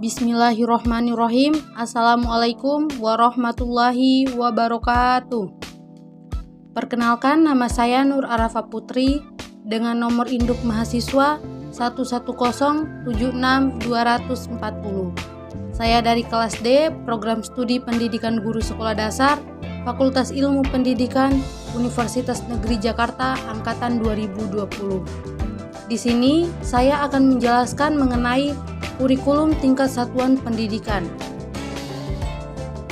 Bismillahirrohmanirrohim. Assalamualaikum warahmatullahi wabarakatuh. Perkenalkan, nama saya Nur Arafa Putri dengan nomor induk mahasiswa 11076-240. Saya dari kelas D, Program Studi Pendidikan Guru Sekolah Dasar, Fakultas Ilmu Pendidikan, Universitas Negeri Jakarta, Angkatan 2020. Di sini, saya akan menjelaskan mengenai kurikulum tingkat satuan pendidikan.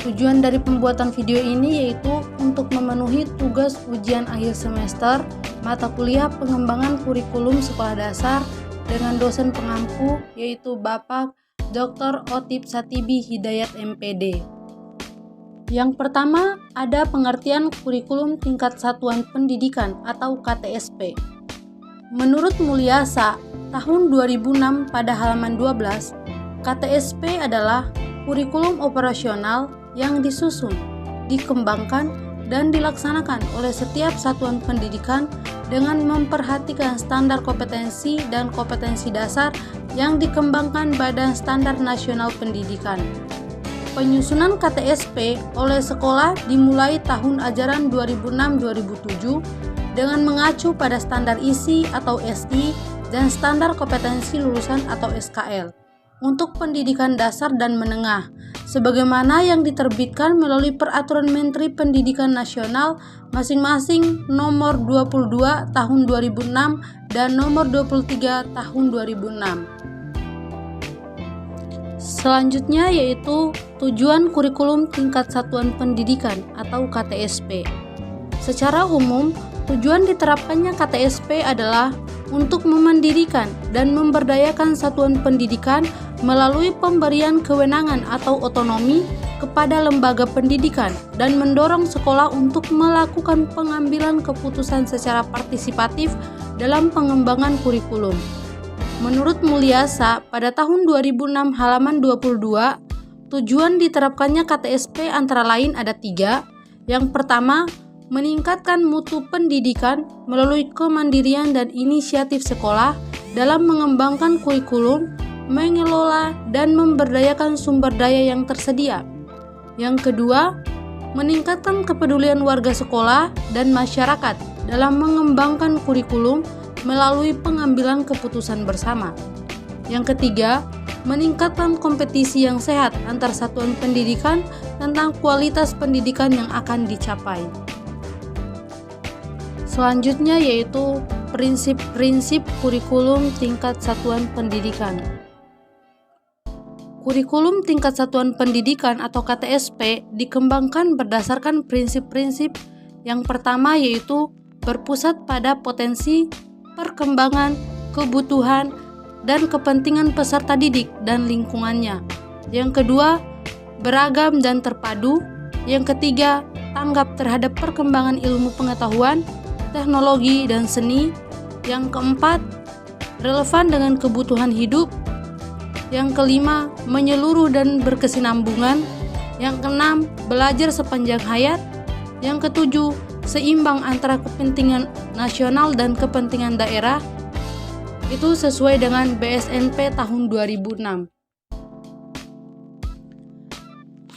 Tujuan dari pembuatan video ini yaitu untuk memenuhi tugas ujian akhir semester mata kuliah pengembangan kurikulum sekolah dasar dengan dosen pengampu yaitu Bapak Dr. Otip Satibi Hidayat MPD. Yang pertama, ada pengertian kurikulum tingkat satuan pendidikan atau KTSP. Menurut Mulyasa, tahun 2006 pada halaman 12, KTSP adalah kurikulum operasional yang disusun, dikembangkan, dan dilaksanakan oleh setiap satuan pendidikan dengan memperhatikan standar kompetensi dan kompetensi dasar yang dikembangkan Badan Standar Nasional Pendidikan. Penyusunan KTSP oleh sekolah dimulai tahun ajaran 2006-2007 dengan mengacu pada standar isi atau SI dan standar kompetensi lulusan atau SKL untuk pendidikan dasar dan menengah, sebagaimana yang diterbitkan melalui Peraturan Menteri Pendidikan Nasional masing-masing nomor 22 tahun 2006 dan nomor 23 tahun 2006. Selanjutnya yaitu tujuan kurikulum tingkat satuan pendidikan atau KTSP. Secara umum, tujuan diterapkannya KTSP adalah untuk memendirikan dan memberdayakan satuan pendidikan melalui pemberian kewenangan atau otonomi kepada lembaga pendidikan dan mendorong sekolah untuk melakukan pengambilan keputusan secara partisipatif dalam pengembangan kurikulum. Menurut Mulyasa, pada tahun 2006 halaman 22, tujuan diterapkannya KTSP antara lain ada 3. Yang pertama, meningkatkan mutu pendidikan melalui kemandirian dan inisiatif sekolah dalam mengembangkan kurikulum, mengelola dan memberdayakan sumber daya yang tersedia. Yang kedua, meningkatkan kepedulian warga sekolah dan masyarakat dalam mengembangkan kurikulum melalui pengambilan keputusan bersama. Yang ketiga, meningkatkan kompetisi yang sehat antar satuan pendidikan tentang kualitas pendidikan yang akan dicapai. Selanjutnya yaitu prinsip-prinsip kurikulum tingkat satuan pendidikan. Kurikulum tingkat satuan pendidikan atau KTSP dikembangkan berdasarkan prinsip-prinsip. Yang pertama yaitu berpusat pada potensi, perkembangan, kebutuhan, dan kepentingan peserta didik dan lingkungannya. Yang kedua, beragam dan terpadu. Yang ketiga, tanggap terhadap perkembangan ilmu pengetahuan, teknologi, dan seni. Yang keempat, relevan dengan kebutuhan hidup. Yang kelima, menyeluruh dan berkesinambungan. Yang keenam, belajar sepanjang hayat. Yang ketujuh, seimbang antara kepentingan nasional dan kepentingan daerah. Itu sesuai dengan BSNP tahun 2006.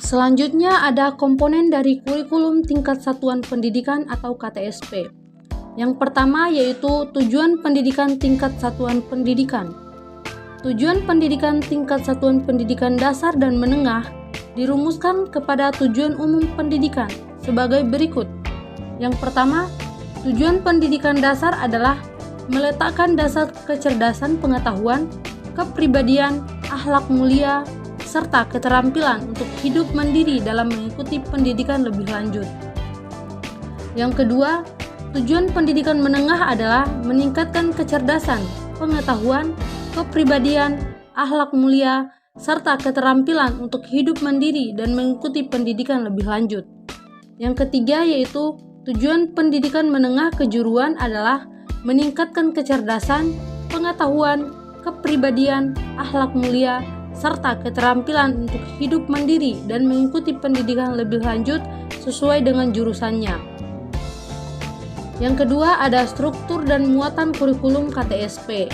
Selanjutnya ada komponen dari kurikulum tingkat satuan pendidikan atau KTSP. Yang pertama yaitu tujuan pendidikan tingkat satuan pendidikan. Tujuan pendidikan tingkat satuan pendidikan dasar dan menengah dirumuskan kepada tujuan umum pendidikan sebagai berikut. Yang pertama, tujuan pendidikan dasar adalah meletakkan dasar kecerdasan pengetahuan, kepribadian, akhlak mulia, serta keterampilan untuk hidup mandiri dalam mengikuti pendidikan lebih lanjut. Yang kedua, tujuan pendidikan menengah adalah meningkatkan kecerdasan, pengetahuan, kepribadian, akhlak mulia, serta keterampilan untuk hidup mandiri dan mengikuti pendidikan lebih lanjut. Yang ketiga yaitu tujuan pendidikan menengah kejuruan adalah meningkatkan kecerdasan, pengetahuan, kepribadian, akhlak mulia, serta keterampilan untuk hidup mandiri dan mengikuti pendidikan lebih lanjut sesuai dengan jurusannya. Yang kedua ada struktur dan muatan kurikulum KTSP.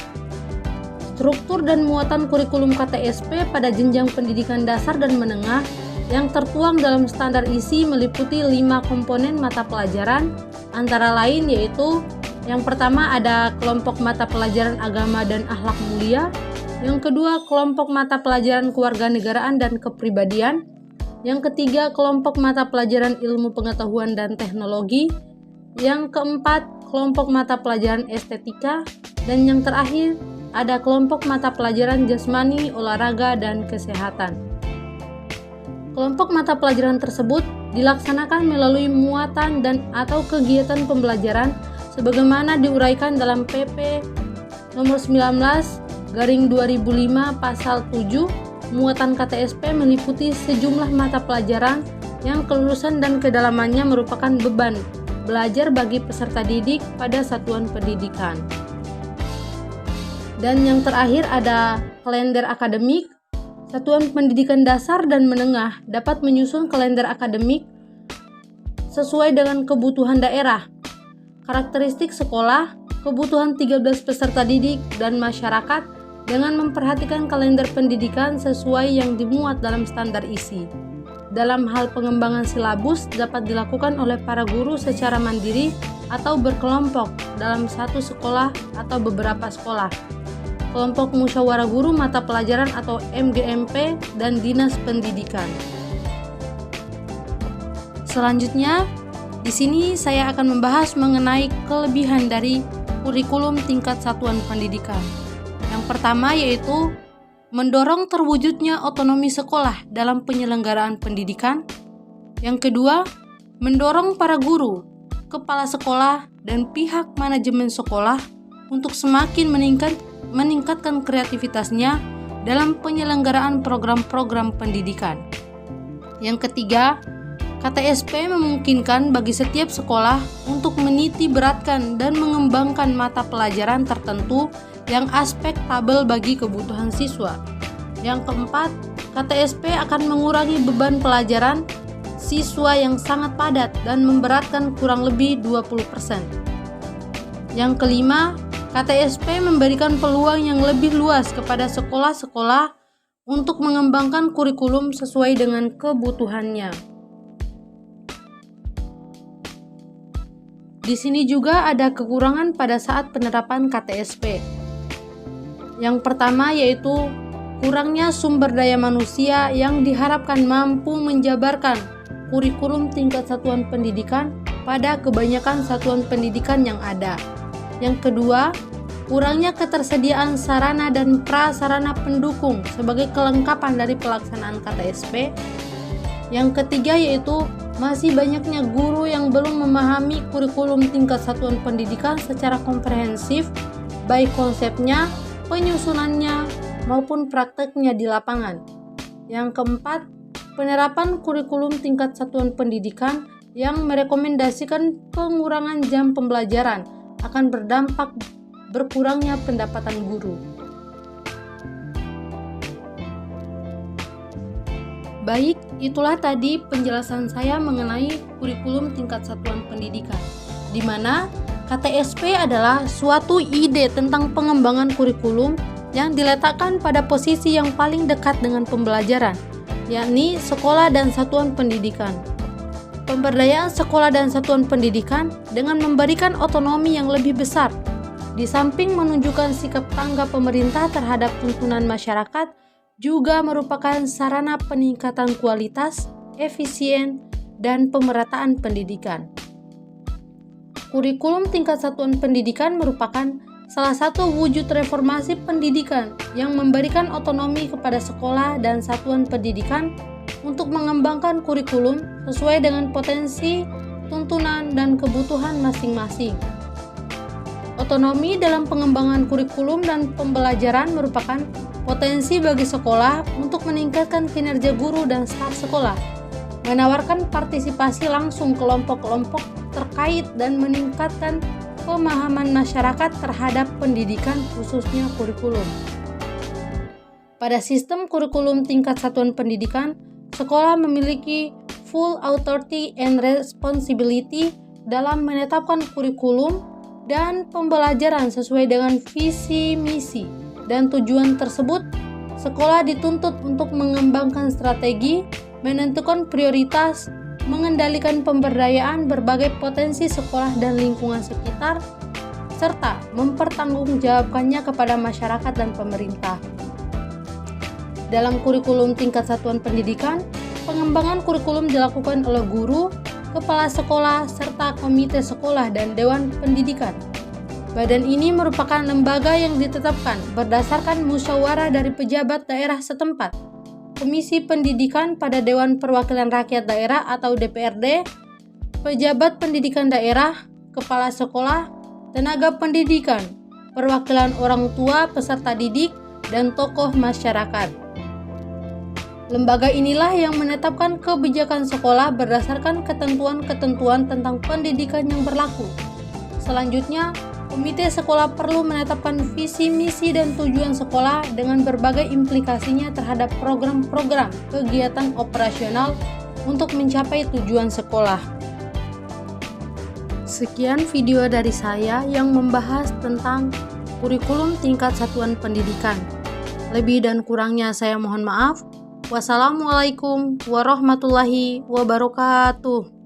Struktur dan muatan kurikulum KTSP pada jenjang pendidikan dasar dan menengah yang tertuang dalam standar isi meliputi 5 komponen mata pelajaran, antara lain yaitu yang pertama ada kelompok mata pelajaran agama dan akhlak mulia, yang kedua kelompok mata pelajaran kewarganegaraan dan kepribadian, yang ketiga kelompok mata pelajaran ilmu pengetahuan dan teknologi, yang keempat kelompok mata pelajaran estetika, dan yang terakhir ada kelompok mata pelajaran jasmani, olahraga, dan kesehatan. Kelompok mata pelajaran tersebut dilaksanakan melalui muatan dan atau kegiatan pembelajaran sebagaimana diuraikan dalam PP nomor 19/2005 pasal 7. Muatan KTSP meliputi sejumlah mata pelajaran yang kelulusan dan kedalamannya merupakan beban belajar bagi peserta didik pada satuan pendidikan. Dan yang terakhir ada kalender akademik. Satuan pendidikan dasar dan menengah dapat menyusun kalender akademik sesuai dengan kebutuhan daerah, karakteristik sekolah, kebutuhan 13 peserta didik dan masyarakat dengan memperhatikan kalender pendidikan sesuai yang dimuat dalam standar isi. Dalam hal pengembangan silabus dapat dilakukan oleh para guru secara mandiri atau berkelompok dalam satu sekolah atau beberapa sekolah, kelompok musyawarah guru mata pelajaran atau MGMP, dan dinas pendidikan. Selanjutnya, di sini saya akan membahas mengenai kelebihan dari kurikulum tingkat satuan pendidikan. Yang pertama yaitu mendorong terwujudnya otonomi sekolah dalam penyelenggaraan pendidikan. Yang kedua, mendorong para guru, kepala sekolah, dan pihak manajemen sekolah untuk semakin meningkatkan kreativitasnya dalam penyelenggaraan program-program pendidikan. Yang ketiga, KTSP memungkinkan bagi setiap sekolah untuk meniti beratkan dan mengembangkan mata pelajaran tertentu yang aspektabel bagi kebutuhan siswa. Yang keempat, KTSP akan mengurangi beban pelajaran siswa yang sangat padat dan memberatkan kurang lebih 20%. Yang kelima, KTSP memberikan peluang yang lebih luas kepada sekolah-sekolah untuk mengembangkan kurikulum sesuai dengan kebutuhannya. Di sini juga ada kekurangan pada saat penerapan KTSP. Yang pertama yaitu kurangnya sumber daya manusia yang diharapkan mampu menjabarkan kurikulum tingkat satuan pendidikan pada kebanyakan satuan pendidikan yang ada. Yang kedua, kurangnya ketersediaan sarana dan prasarana pendukung sebagai kelengkapan dari pelaksanaan KTSP. Yang ketiga yaitu masih banyaknya guru yang belum memahami kurikulum tingkat satuan pendidikan secara komprehensif, baik konsepnya, penyusunannya, maupun prakteknya di lapangan. Yang keempat, penerapan kurikulum tingkat satuan pendidikan yang merekomendasikan pengurangan jam pembelajaran akan berdampak berkurangnya pendapatan guru. Baik, itulah tadi penjelasan saya mengenai kurikulum tingkat satuan pendidikan, di mana KTSP adalah suatu ide tentang pengembangan kurikulum yang diletakkan pada posisi yang paling dekat dengan pembelajaran, yakni sekolah dan satuan pendidikan. Pemberdayaan sekolah dan satuan pendidikan dengan memberikan otonomi yang lebih besar, di samping menunjukkan sikap tanggap pemerintah terhadap tuntunan masyarakat, juga merupakan sarana peningkatan kualitas, efisien, dan pemerataan pendidikan. Kurikulum tingkat satuan pendidikan merupakan salah satu wujud reformasi pendidikan yang memberikan otonomi kepada sekolah dan satuan pendidikan untuk mengembangkan kurikulum sesuai dengan potensi, tuntunan, dan kebutuhan masing-masing. Otonomi dalam pengembangan kurikulum dan pembelajaran merupakan potensi bagi sekolah untuk meningkatkan kinerja guru dan staf sekolah, menawarkan partisipasi langsung kelompok-kelompok terkait dan meningkatkan pemahaman masyarakat terhadap pendidikan khususnya kurikulum. Pada sistem kurikulum tingkat satuan pendidikan, sekolah memiliki full authority and responsibility dalam menetapkan kurikulum dan pembelajaran sesuai dengan visi misi dan tujuan tersebut, sekolah dituntut untuk mengembangkan strategi, menentukan prioritas, mengendalikan pemberdayaan berbagai potensi sekolah dan lingkungan sekitar, serta mempertanggungjawabkannya kepada masyarakat dan pemerintah. Dalam kurikulum tingkat satuan pendidikan, pengembangan kurikulum dilakukan oleh guru, kepala sekolah, serta komite sekolah dan dewan pendidikan. Badan ini merupakan lembaga yang ditetapkan berdasarkan musyawarah dari pejabat daerah setempat, Komisi Pendidikan pada Dewan Perwakilan Rakyat Daerah atau DPRD, pejabat pendidikan daerah, kepala sekolah, tenaga pendidikan, perwakilan orang tua peserta didik, dan tokoh masyarakat. Lembaga inilah yang menetapkan kebijakan sekolah berdasarkan ketentuan-ketentuan tentang pendidikan yang berlaku. Selanjutnya, komite sekolah perlu menetapkan visi, misi, dan tujuan sekolah dengan berbagai implikasinya terhadap program-program kegiatan operasional untuk mencapai tujuan sekolah. Sekian video dari saya yang membahas tentang kurikulum tingkat satuan pendidikan. Lebih dan kurangnya saya mohon maaf. Wassalamualaikum warahmatullahi wabarakatuh.